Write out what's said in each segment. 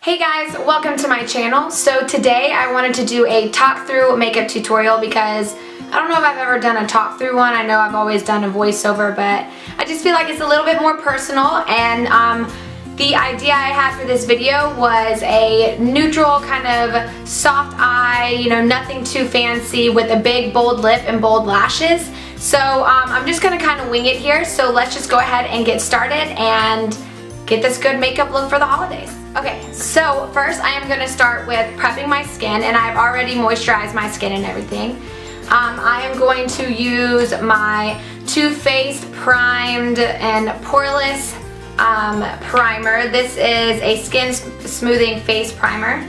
Hey guys, welcome to my channel. So today I wanted to do a talk through makeup tutorial because I don't know if I've ever done a talk through one. I know I've always done a voiceover, but I just feel like it's a little bit more personal, and the idea I had for this video was a neutral kind of soft eye, you know, nothing too fancy, with a big bold lip and bold lashes. So I'm just gonna kind of wing it here. So let's just go ahead and get started and get this good makeup look for the holidays. Okay, so first I am going to start with prepping my skin, and I've already moisturized my skin and everything. I am going to use my Too Faced Primed and Poreless primer. This is a skin smoothing face primer.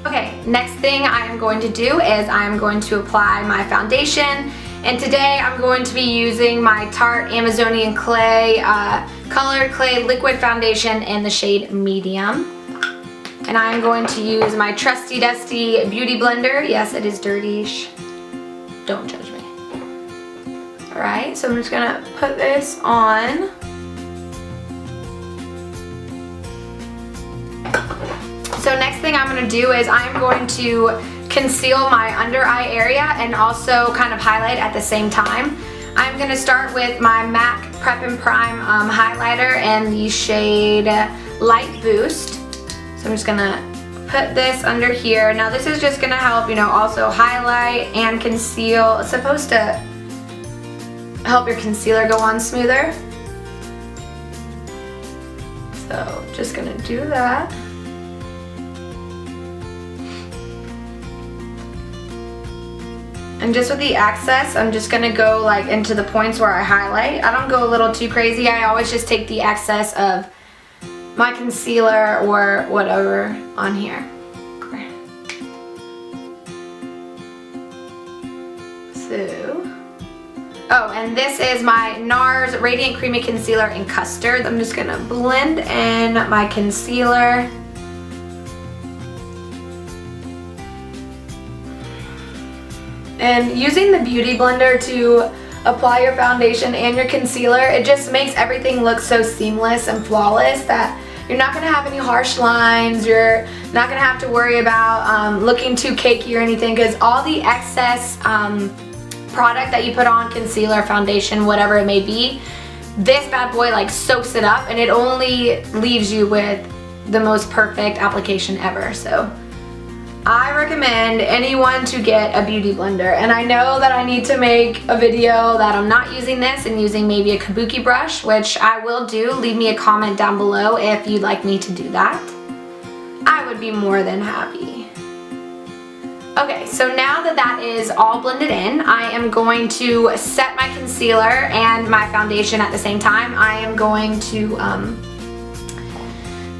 Okay, next thing I am going to do is I am going to apply my foundation, and today I'm going to be using my Tarte Amazonian Clay Colored Clay Liquid Foundation in the shade Medium. And I'm going to use my trusty dusty beauty blender. Yes, it is dirty. Shh. Don't judge me. Alright, so I'm just gonna put this on. So next thing I'm gonna do is I'm going to conceal my under eye area and also kind of highlight at the same time. I'm gonna start with my MAC Prep and Prime highlighter in the shade Light Boost. So I'm just gonna put this under here. Now this is just gonna help, you know, also highlight and conceal. It's supposed to help your concealer go on smoother. So just gonna do that. And just with the excess, I'm just gonna go like into the points where I highlight. I don't go a little too crazy. I always just take the excess of my concealer or whatever on here. So, oh, and this is my Nars Radiant Creamy Concealer in Custard. I'm just gonna blend in my concealer. And using the beauty blender to apply your foundation and your concealer, it just makes everything look so seamless and flawless that you're not going to have any harsh lines. You're not going to have to worry about looking too cakey or anything, because all the excess product that you put on, concealer, foundation, whatever it may be, this bad boy like soaks it up, and it only leaves you with the most perfect application ever. So I recommend anyone to get a beauty blender, and I know that I need to make a video that I'm not using this and using maybe a kabuki brush, which I will do. Leave me a comment down below if you'd like me to do that. I would be more than happy. Okay, so now that that is all blended in, I am going to set my concealer and my foundation at the same time. I am going to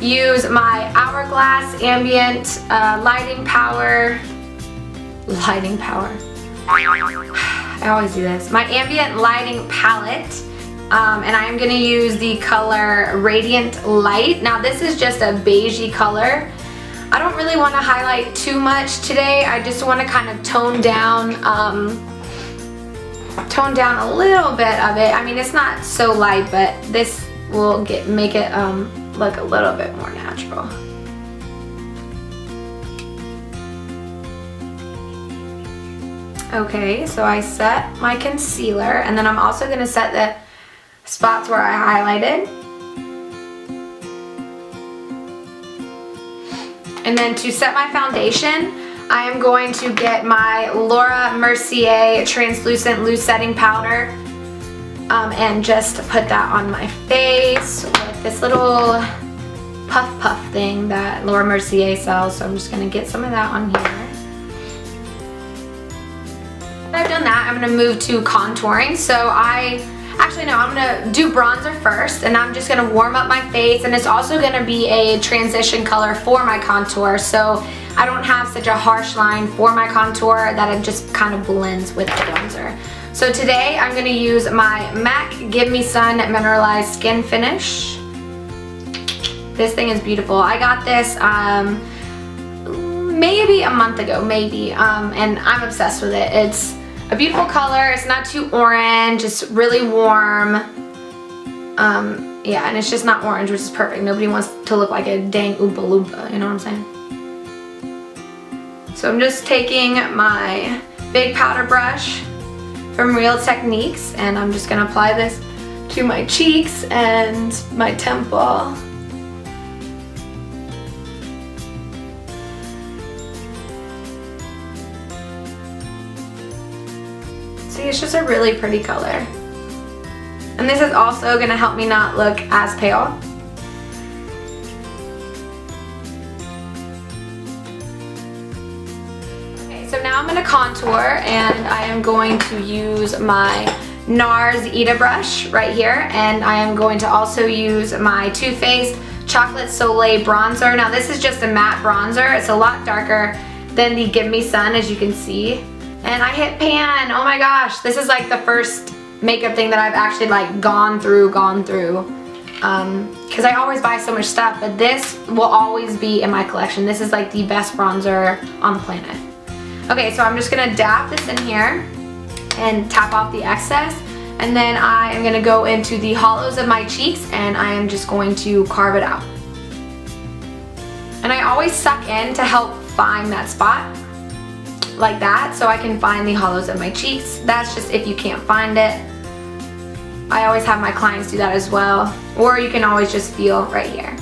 use my Hourglass Ambient Lighting Power. I always do this. My Ambient Lighting Palette. And I am going to use the color Radiant Light. Now this is just a beigey color. I don't really want to highlight too much today. I just want to kind of tone down a little bit of it. I mean, it's not so light, but this will make it look a little bit more natural. Okay, so I set my concealer, and then I'm also going to set the spots where I highlighted. And then to set my foundation, I am going to get my Laura Mercier Translucent Loose Setting Powder and just put that on my face with this little puff thing that Laura Mercier sells. So I'm just going to get some of that on here. When I've done that, I'm going to move to contouring. So I'm going to do bronzer first, and I'm just going to warm up my face, and it's also going to be a transition color for my contour, so I don't have such a harsh line for my contour that it just kind of blends with the bronzer. So today I'm going to use my MAC Give Me Sun Mineralized Skin Finish. This thing is beautiful. I got this maybe a month ago, and I'm obsessed with it. It's a beautiful color. It's not too orange. It's really warm. Yeah, and it's just not orange, which is perfect. Nobody wants to look like a dang Oompa Loompa, you know what I'm saying? So I'm just taking my big powder brush from Real Techniques, and I'm just gonna apply this to my cheeks and my temple. See, it's just a really pretty color. And this is also gonna help me not look as pale. Okay, so now I'm gonna contour, and I am going to use my Nars Ita brush right here, and I am going to also use my Too Faced Chocolate Soleil bronzer. Now this is just a matte bronzer. It's a lot darker than the Give Me Sun, as you can see. And I hit pan. Oh my gosh, this is like the first makeup thing that I've actually like gone through. Because I always buy so much stuff, but this will always be in my collection. This is like the best bronzer on the planet. Okay, so I'm just gonna dab this in here and tap off the excess, and then I am gonna go into the hollows of my cheeks, and I am just going to carve it out. And I always suck in to help find that spot like that, so I can find the hollows of my cheeks. That's just if you can't find it. I always have my clients do that as well, or you can always just feel right here.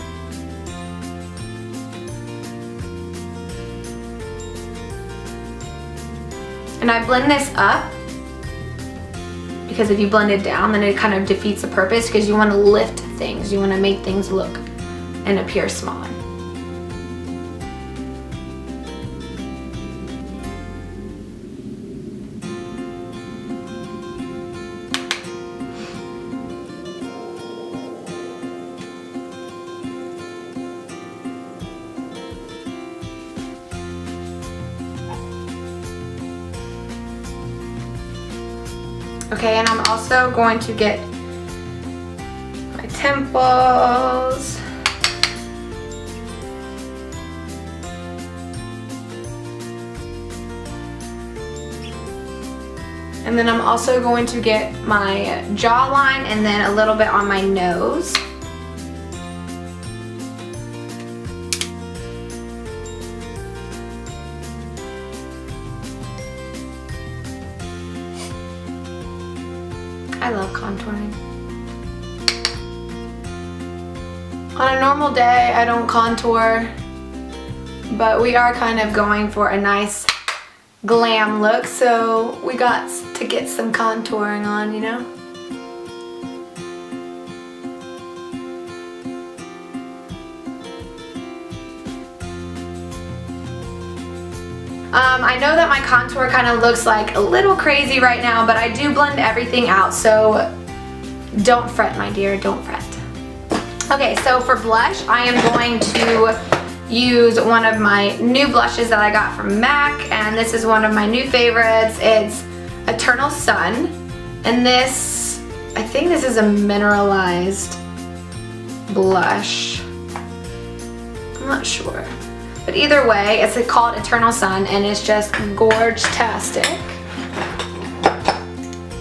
And I blend this up, because if you blend it down, then it kind of defeats the purpose, because you want to lift things. You want to make things look and appear smaller. Okay, and I'm also going to get my temples. And then I'm also going to get my jawline, and then a little bit on my nose. I love contouring. On a normal day, I don't contour, but we are kind of going for a nice glam look, so we got to get some contouring on, you know? I know that my contour kind of looks like a little crazy right now, but I do blend everything out, so don't fret, my dear, don't fret. Okay, so for blush, I am going to use one of my new blushes that I got from MAC, and this is one of my new favorites. It's Eternal Sun, and this, I think this is a mineralized blush. I'm not sure. But either way, it's called Eternal Sun, and it's just gorge-tastic.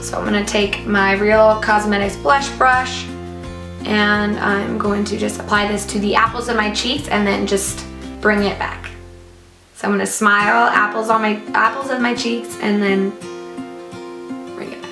So I'm going to take my Real Cosmetics blush brush, and I'm going to just apply this to the apples of my cheeks, and then just bring it back. So I'm going to smile, apples of my cheeks, and then bring it back.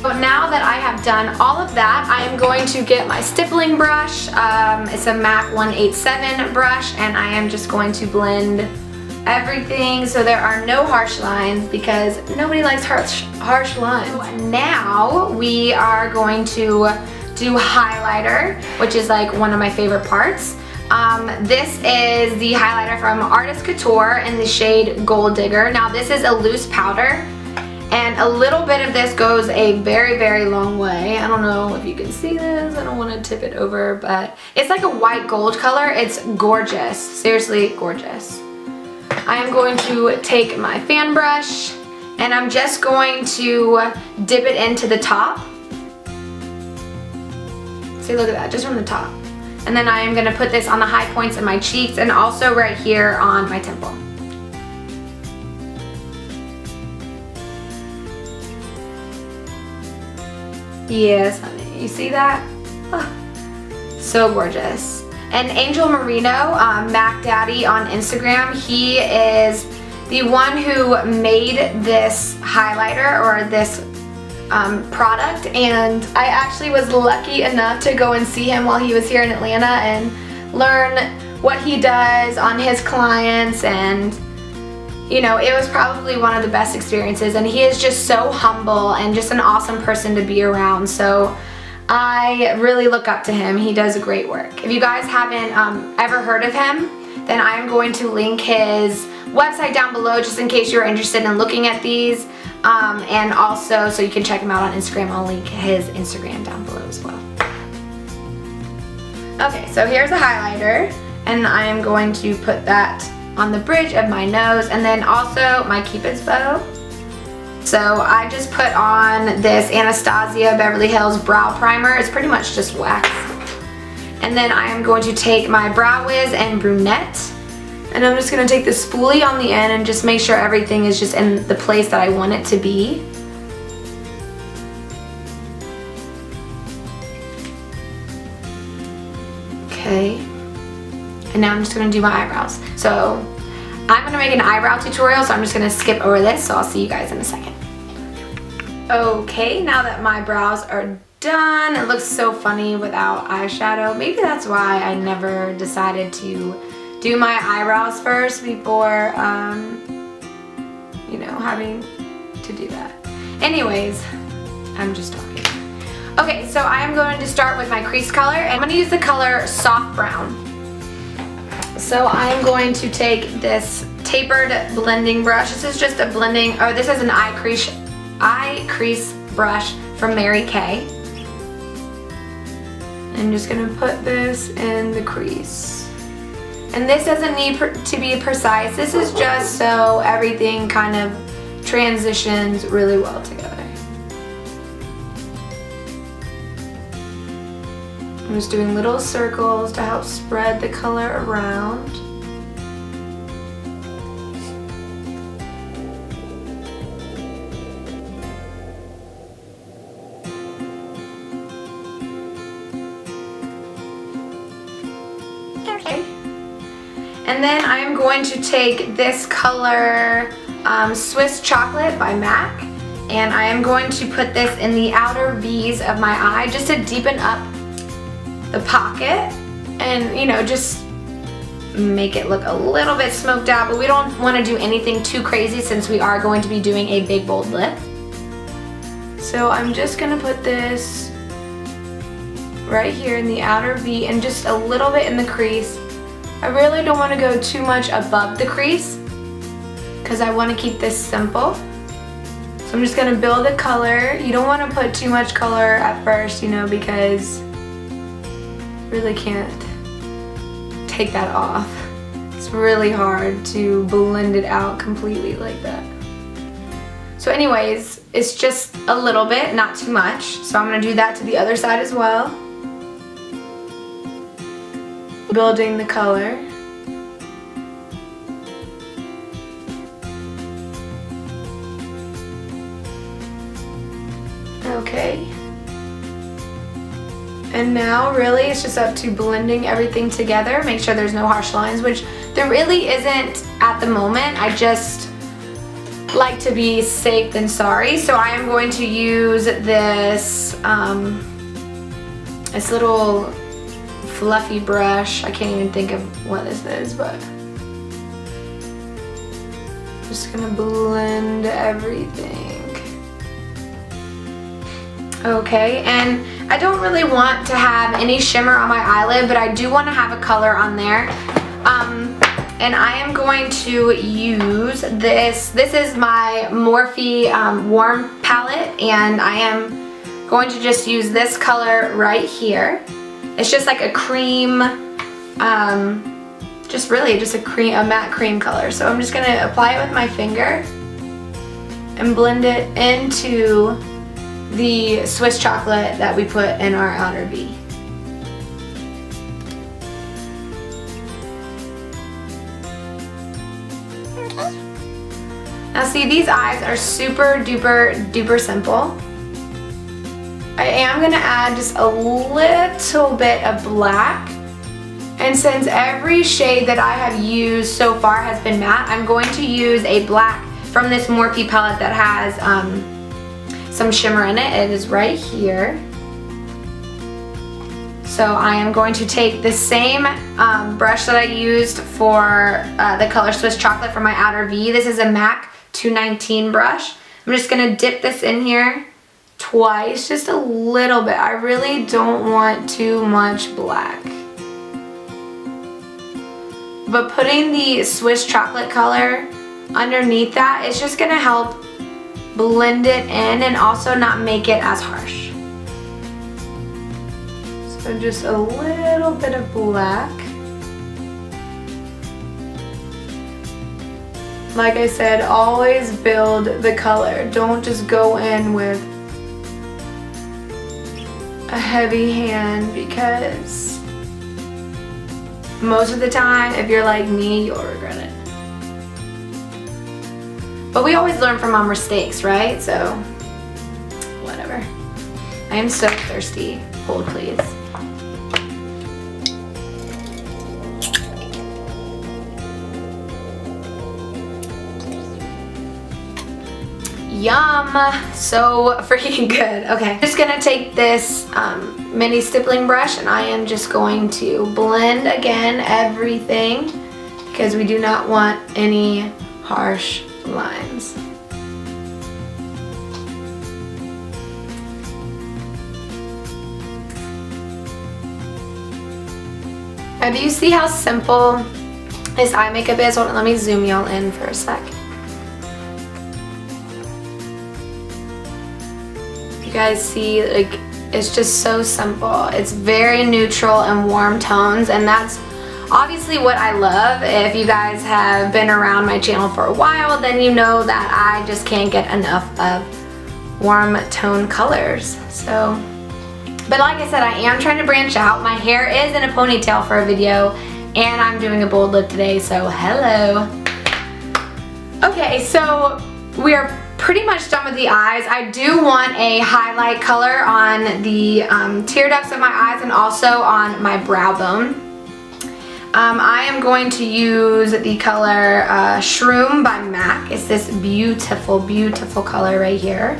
So now that I have done all of that, I am going to get my stippling brush. It's a MAC 187 brush, and I am just going to blend everything so there are no harsh lines, because nobody likes harsh lines. So now we are going to do highlighter, which is like one of my favorite parts. This is the highlighter from Artist Couture in the shade Gold Digger. Now this is a loose powder, and a little bit of this goes a very, very long way. I don't know if you can see this. I don't want to tip it over, but it's like a white gold color. It's gorgeous. Seriously, gorgeous. I am going to take my fan brush, And I'm just going to dip it into the top. See, look at that, just from the top. And then I am gonna put this on the high points of my cheeks and also right here on my temple. Yes, honey, you see that? Oh, so gorgeous. And Angel Marino, Mac Daddy on Instagram, he is the one who made this highlighter or this product, and I actually was lucky enough to go and see him while he was here in Atlanta and learn what he does on his clients, and you know, it was probably one of the best experiences, and he is just so humble and just an awesome person to be around. So I really look up to him. He does great work. If you guys haven't ever heard of him, then I'm going to link his website down below just in case you're interested in looking at these, and also so you can check him out on Instagram. I'll link his Instagram down below as well. Okay, so here's a highlighter, and I am going to put that on the bridge of my nose, and then also my Cupid's bow. So I just put on this Anastasia Beverly Hills brow primer. It's pretty much just wax. And then I am going to take my Brow Wiz and Brunette, and I'm just going to take the spoolie on the end and just make sure everything is just in the place that I want it to be. Okay. And now I'm just going to do my eyebrows. So I'm going to make an eyebrow tutorial, so I'm just going to skip over this, so I'll see you guys in a second. Okay, now that my brows are done, it looks so funny without eyeshadow. Maybe that's why I never decided to do my eyebrows first before, you know, having to do that. Anyways, I'm just talking. Okay, so I am going to start with my crease color, and I'm going to use the color Soft Brown. So I'm going to take this tapered blending brush. This is just a blending, oh, this is an eye crease brush from Mary Kay. I'm just going to put this in the crease. And this doesn't need to be precise. This is just so everything kind of transitions really well together. I'm just doing little circles to help spread the color around. Okay. And then I am going to take this color Swiss Chocolate by MAC, and I am going to put this in the outer V's of my eye just to deepen up the pocket and, you know, just make it look a little bit smoked out, but we don't want to do anything too crazy since we are going to be doing a big bold lip. So I'm just going to put this right here in the outer V and just a little bit in the crease. I really don't want to go too much above the crease because I want to keep this simple. So I'm just going to build the color. You don't want to put too much color at first, you know, because really can't take that off. It's really hard to blend it out completely like that. So anyways, it's just a little bit, not too much. So I'm going to do that to the other side as well. Building the color. Okay. And now really it's just up to blending everything together. Make sure there's no harsh lines, which there really isn't at the moment. I just like to be safe than sorry. So I am going to use this, this little fluffy brush. I can't even think of what this is, but just gonna blend everything. Okay, and I don't really want to have any shimmer on my eyelid, but I do want to have a color on there. And I am going to use this. This is my Morphe Warm palette, and I am going to just use this color right here. It's just like a cream, just a matte cream color. So I'm just going to apply it with my finger. and blend it into the Swiss chocolate that we put in our outer V. Now see, these eyes are super duper simple. I am gonna add just a little bit of black. And since every shade that I have used so far has been matte, I'm going to use a black from this Morphe palette that has some shimmer in it. It is right here. So I am going to take the same brush that I used for the color Swiss Chocolate for my outer V. This is a MAC 219 brush. I'm just gonna dip this in here twice, just a little bit. I really don't want too much black. But putting the Swiss Chocolate color underneath that, it's just gonna help blend it in and also not make it as harsh. So just a little bit of black. Like I said, always build the color. Don't just go in with a heavy hand, because most of the time, if you're like me, you'll regret it. But we always learn from our mistakes, right? So, whatever. I am so thirsty. Hold, please. Yum! So freaking good. Okay, just gonna take this mini stippling brush and I am just going to blend again everything, because we do not want any harsh lines. Now, do you see how simple this eye makeup is? Hold on, let me zoom y'all in for a sec. You guys see, like, it's just so simple. It's very neutral and warm tones, and that's obviously what I love. If you guys have been around my channel for a while, then you know that I just can't get enough of warm tone colors. So, but like I said, I am trying to branch out. My hair is in a ponytail for a video, and I'm doing a bold lip today, so hello. Okay, so we are pretty much done with the eyes. I do want a highlight color on the tear ducts of my eyes and also on my brow bone. I am going to use the color Shroom by MAC. It's this beautiful, beautiful color right here.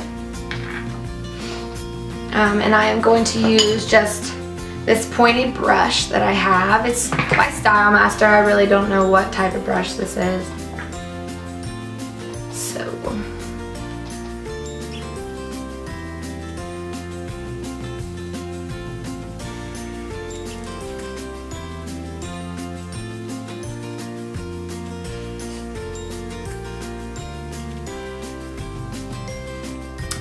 And I am going to use just this pointy brush that I have. It's by Style Master. I really don't know what type of brush this is. So,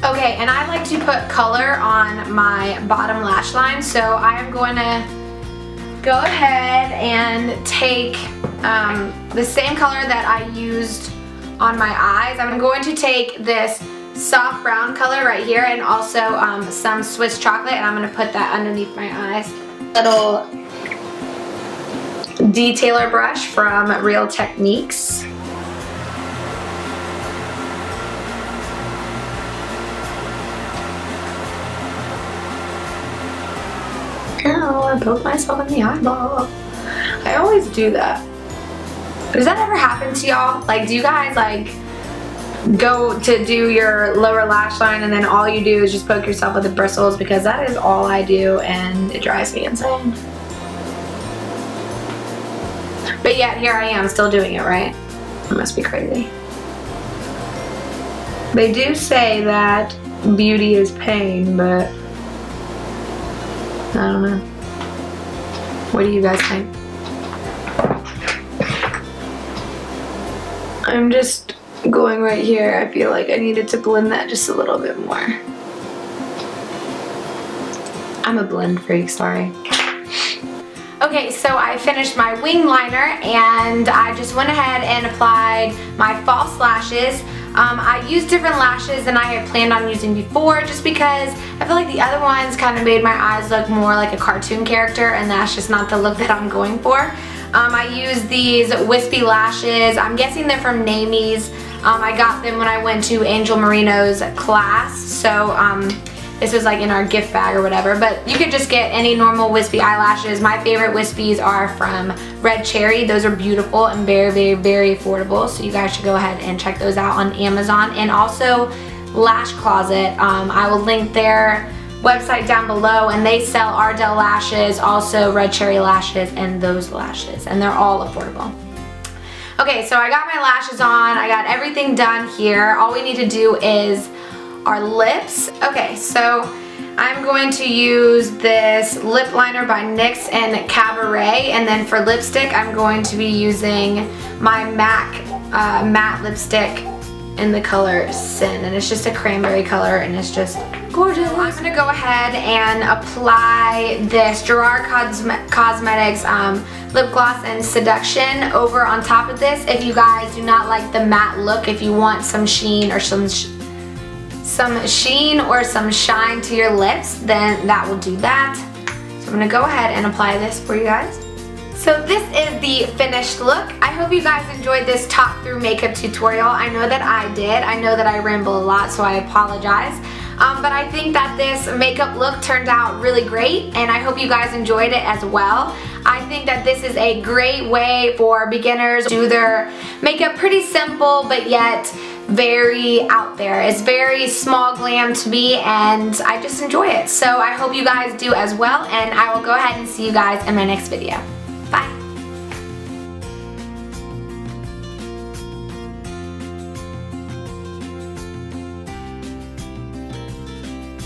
okay, and I like to put color on my bottom lash line, so I am going to go ahead and take the same color that I used on my eyes. I'm going to take this soft brown color right here and also some Swiss chocolate, and I'm going to put that underneath my eyes. Little detailer brush from Real Techniques. Ow, I poked myself in the eyeball. I always do that. Does that ever happen to y'all? Like, do you guys like go to do your lower lash line and then all you do is just poke yourself with the bristles? Because that is all I do and it drives me insane. But yet here I am still doing it, right? It must be crazy. They do say that beauty is pain, but I don't know. What do you guys think? I'm just going right here. I feel like I needed to blend that just a little bit more. I'm a blend freak, sorry. Okay, so I finished my wing liner and I just went ahead and applied my false lashes. I used different lashes than I had planned on using before just because I feel like the other ones kind of made my eyes look more like a cartoon character, and that's just not the look that I'm going for. I used these wispy lashes. I'm guessing they're from Namies. I got them when I went to Angel Marino's class, so this was like in our gift bag or whatever, but you could just get any normal wispy eyelashes. My favorite wispies are from Red Cherry. Those are beautiful and very, very, very affordable, so you guys should go ahead and check those out on Amazon. And also Lash Closet. I will link their website down below, and they sell Ardell lashes, also Red Cherry lashes, and those lashes, and they're all affordable. Okay, so I got my lashes on. I got everything done here. All we need to do is our lips. Okay, so I'm going to use this lip liner by NYX and Caberet, and then for lipstick I'm going to be using my MAC matte lipstick in the color Sin, and it's just a cranberry color and it's just gorgeous. I'm going to go ahead and apply this Gerard Cosmetics lip gloss and Seduction over on top of this. If you guys do not like the matte look, if you want some sheen or some shine to your lips, then that will do that. So I'm going to go ahead and apply this for you guys. So this is the finished look. I hope you guys enjoyed this talk through makeup tutorial. I know that I did. I know that I ramble a lot, so I apologize. But I think that this makeup look turned out really great, and I hope you guys enjoyed it as well. I think that this is a great way for beginners to do their makeup pretty simple, but yet very out there. It's very small glam to me, and I just enjoy it. So I hope you guys do as well, and I will go ahead and see you guys in my next video.